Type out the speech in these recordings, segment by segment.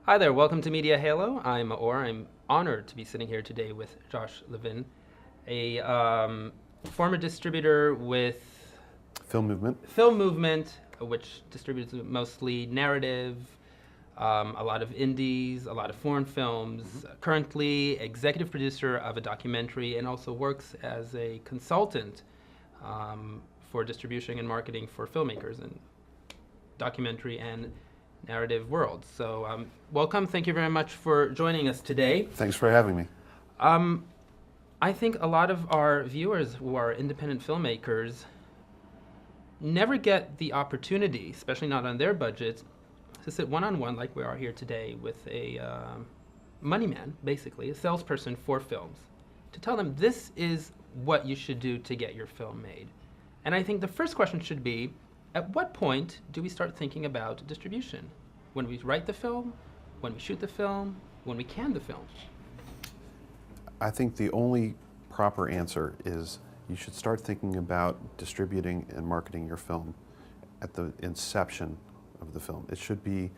Hi there, welcome to mediahalo. I'm Maor. I'm honored to be sitting here today with Josh Levin, a former distributor with Film movement. Film Movement, which distributes mostly narrative, a lot of indies, a lot of foreign films. Currently, executive producer of a documentary, and also works as a consultant for distribution and marketing for filmmakers in documentary and narrative world. So welcome. Thank you very much for joining us today. Thanks for having me. I think a lot of our viewers who are independent filmmakers never get the opportunity, especially not on their budgets, to sit one-on-one like we are here today with a money man, basically, a salesperson for films, to tell them this is what you should do to get your film made. And I think the first question should be, at what point do we start thinking about distribution? When we write the film, when we shoot the film, when we can the film? I think the only proper answer is you should start thinking about distributing and marketing your film at the inception of the film. It should be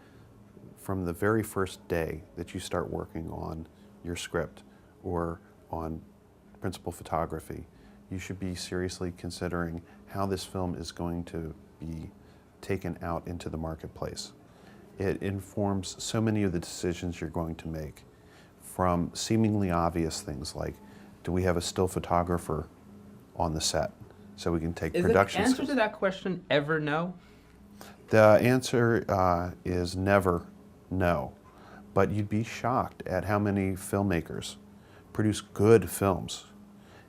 from the very first day that you start working on your script or on principal photography. You should be seriously considering how this film is going to be taken out into the marketplace. It informs so many of the decisions you're going to make, from seemingly obvious things like, do we have a still photographer on the set so we can take production? Is the answer to that question ever no? The answer is never no, but you'd be shocked at how many filmmakers produce good films,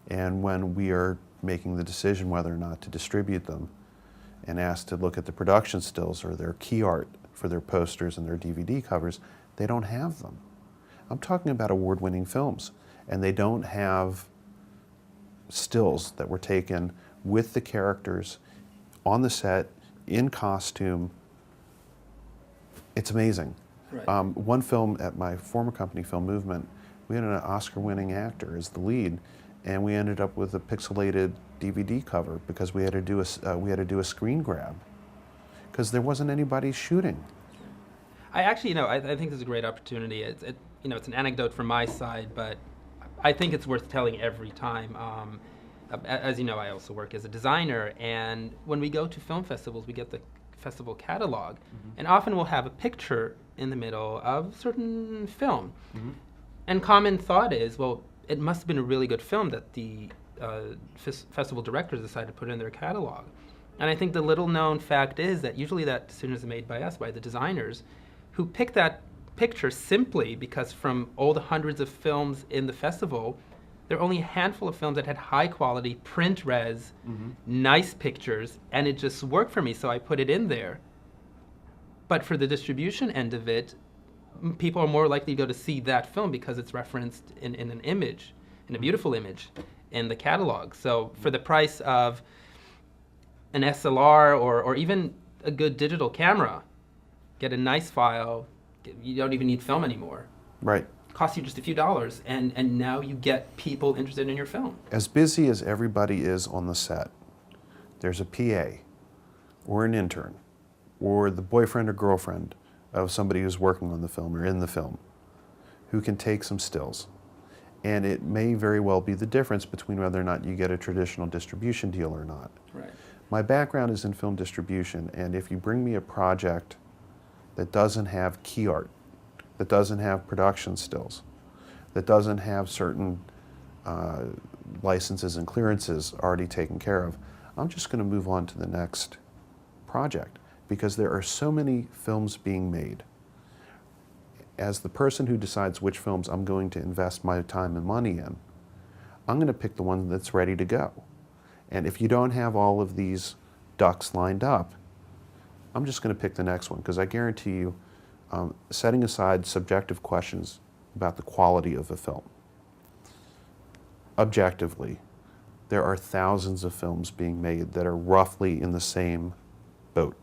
and when we are making the decision whether or not to distribute them and asked to look at the production stills or their key art for their posters and their DVD covers, they don't have them. I'm talking about award-winning films, and they don't have stills that were taken with the characters on the set, in costume. It's amazing. Right. One film at my former company, Film Movement, we had an Oscar-winning actor as the lead, and we ended up with a pixelated DVD cover because we had to do a screen grab because there wasn't anybody shooting. I actually, I think this is a great opportunity. It's an anecdote from my side, but I think it's worth telling every time. As you know, I also work as a designer, and when we go to film festivals, we get the festival catalog, and often we'll have a picture in the middle of a certain film. And common thought is, well, it must have been a really good film that the festival directors decided to put in their catalog. And I think the little known fact is that usually that decision is made by us, by the designers, who pick that picture simply because from all the hundreds of films in the festival, there are only a handful of films that had high quality print res, nice pictures, and it just worked for me, so I put it in there. But for the distribution end of it, people are more likely to go to see that film because it's referenced in an image, in a beautiful image, in the catalog. So for the price of an SLR or even a good digital camera, get a nice file, you don't even need film anymore. Right. Costs you just a few dollars, and now you get people interested in your film. As busy as everybody is on the set, there's a PA or an intern or the boyfriend or girlfriend of somebody who's working on the film or in the film who can take some stills. And it may very well be the difference between whether or not you get a traditional distribution deal or not. Right. My background is in film distribution, and if you bring me a project that doesn't have key art, that doesn't have production stills, that doesn't have certain licenses and clearances already taken care of, I'm just going to move on to the next project because there are so many films being made. As the person who decides which films I'm going to invest my time and money in, I'm going to pick the one that's ready to go. And if you don't have all of these ducks lined up, I'm just going to pick the next one because I guarantee you, setting aside subjective questions about the quality of a film, objectively, there are thousands of films being made that are roughly in the same boat.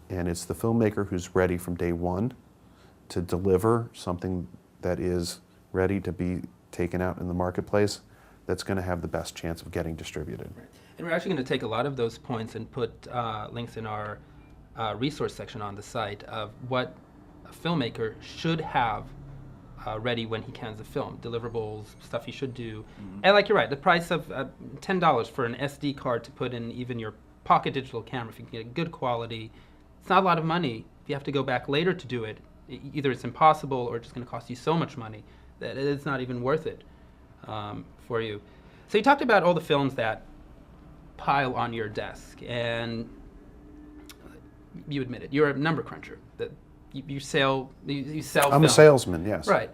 And it's the filmmaker who's ready from day one to deliver something that is ready to be taken out in the marketplace that's going to have the best chance of getting distributed. Right. And we're actually going to take a lot of those points and put links in our resource section on the site of what a filmmaker should have ready when he cans a film, deliverables, stuff he should do. And like you're right, the price of $10 for an SD card to put in even your pocket digital camera, if you can get good quality, it's not a lot of money. If you have to go back later to do it, either it's impossible or it's just going to cost you so much money that it's not even worth it for you. So you talked about all the films that pile on your desk, and you admit it, you're a number cruncher. That you sell I'm film. a salesman, yes. Right.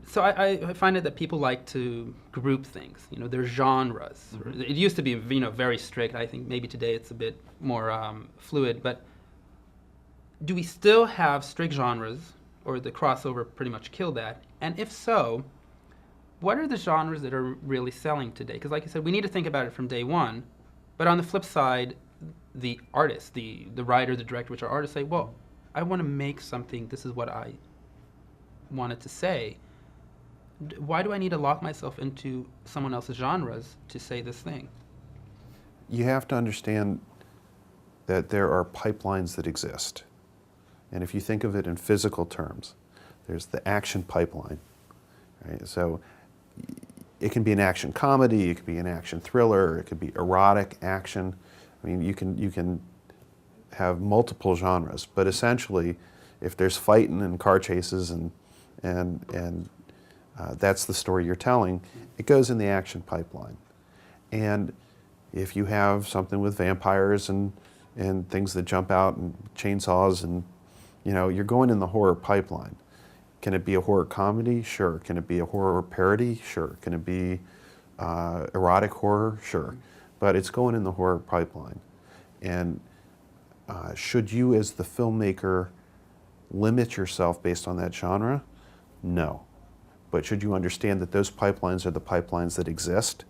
So I find it that people like to group things. You know, there's genres. It used to be, very strict. I think maybe today it's a bit more fluid. But do we still have strict genres, or the crossover pretty much killed that? And if so, what are the genres that are really selling today? Because like I said, we need to think about it from day one. But on the flip side, the artist, the writer, the director, which are artists, say, well, I want to make something. This is what I wanted to say. Why do I need to lock myself into someone else's genres to say this thing? You have to understand that there are pipelines that exist. And if you think of it in physical terms, there's the action pipeline. Right? So it can be an action comedy, it could be an action thriller, it could be erotic action. I mean, you can have multiple genres, but essentially, if there's fighting and car chases and that's the story you're telling, it goes in the action pipeline. And if you have something with vampires and things that jump out and chainsaws and, you're going in the horror pipeline. Can it be a horror comedy? Sure. Can it be a horror parody? Sure. Can it be erotic horror? Sure. But it's going in the horror pipeline. And should you, as the filmmaker, limit yourself based on that genre? No. But should you understand that those pipelines are the pipelines that exist,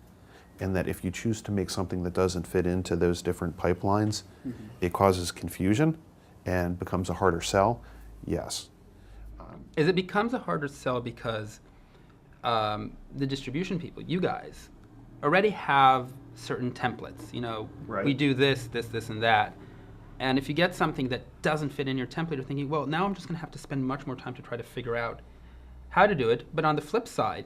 and that if you choose to make something that doesn't fit into those different pipelines, it causes confusion and becomes a harder sell? Yes. It becomes a harder sell because the distribution people, you guys, already have certain templates. Right. We do this, and that. And if you get something that doesn't fit in your template, you're thinking, well, now I'm just going to have to spend much more time to try to figure out how to do it. But on the flip side,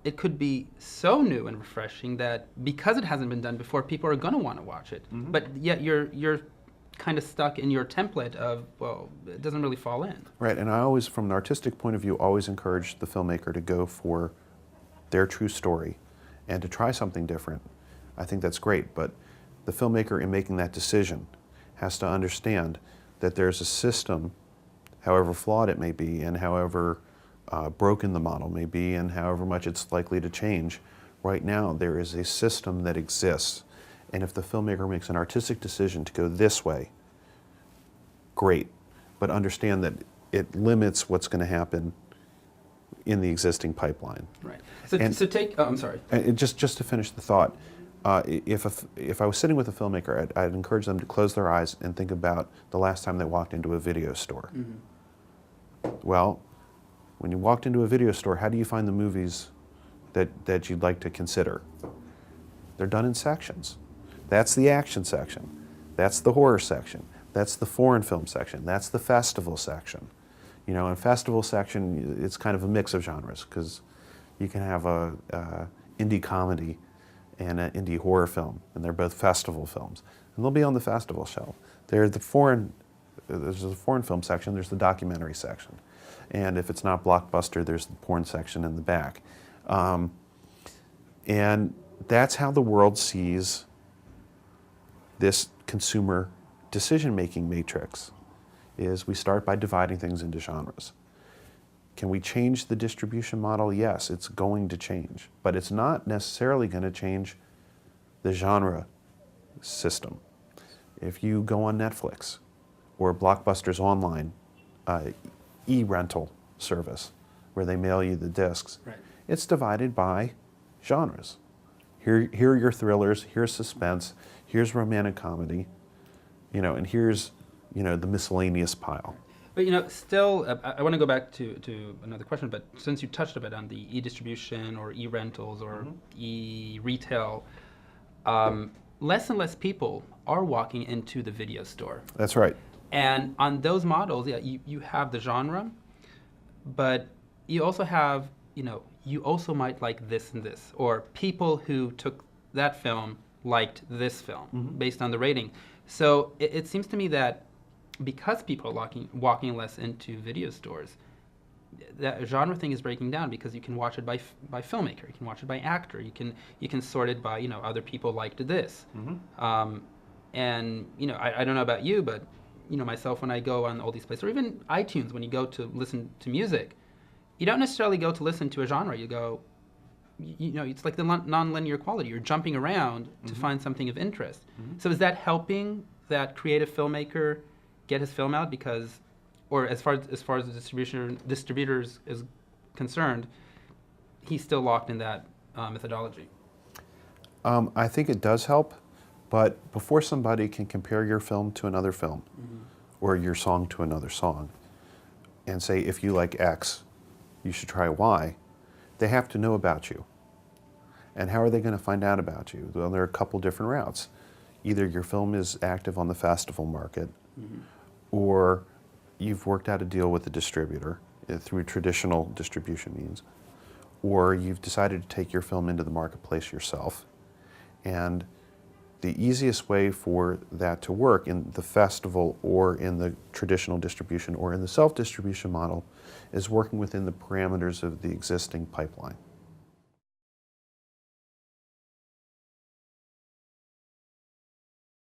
it could be so new and refreshing that because it hasn't been done before, people are going to want to watch it. But yet you're kind of stuck in your template of, well, it doesn't really fall in. Right, and I always, from an artistic point of view, always encourage the filmmaker to go for their true story and to try something different. I think that's great, but the filmmaker, in making that decision, has to understand that there's a system, however flawed it may be and however broken the model may be and however much it's likely to change. Right now, there is a system that exists. And if the filmmaker makes an artistic decision to go this way, great. But understand that it limits what's going to happen in the existing pipeline. Right. So take, I'm sorry. Just to finish the thought, if I was sitting with a filmmaker, I'd encourage them to close their eyes and think about the last time they walked into a video store. Well, when you walked into a video store, how do you find the movies that you'd like to consider? They're done in sections. That's the action section. That's the horror section. That's the foreign film section. That's the festival section. In festival section, it's kind of a mix of genres because you can have a indie comedy and an indie horror film, and they're both festival films, and they'll be on the festival shelf. There's the foreign film section. There's the documentary section, and if it's not blockbuster, there's the porn section in the back, and that's how the world sees this consumer decision-making matrix. Is we start by dividing things into genres. Can we change the distribution model? Yes, it's going to change, but it's not necessarily going to change the genre system. If you go on Netflix or Blockbuster's online e-rental service where they mail you the discs, Right. It's divided by genres. Here are your thrillers, here's suspense, here's romantic comedy, and here's the miscellaneous pile. But still, I want to go back to another question, but since you touched a bit on the e-distribution or e-rentals or e-retail, less and less people are walking into the video store. That's right. And on those models, yeah, you have the genre, but you also have, you also might like this and this, or people who took that film liked this film based on the rating. So it seems to me that because people are walking less into video stores, that genre thing is breaking down because you can watch it by filmmaker, you can watch it by actor, you can sort it by other people liked this, and I don't know about you, but myself, when I go on all these places, or even iTunes, when you go to listen to music, you don't necessarily go to listen to a genre. You go, it's like the non-linear quality. You're jumping around to find something of interest. So is that helping that creative filmmaker get his film out? Because, or as far as the distributors is concerned, he's still locked in that methodology. I think it does help, but before somebody can compare your film to another film, or your song to another song, and say, if you like X, you should try Y, they have to know about you. And how are they going to find out about you? Well, there are a couple different routes. Either your film is active on the festival market, or you've worked out a deal with a distributor through traditional distribution means, or you've decided to take your film into the marketplace yourself. And the easiest way for that to work in the festival or in the traditional distribution or in the self-distribution model is working within the parameters of the existing pipeline.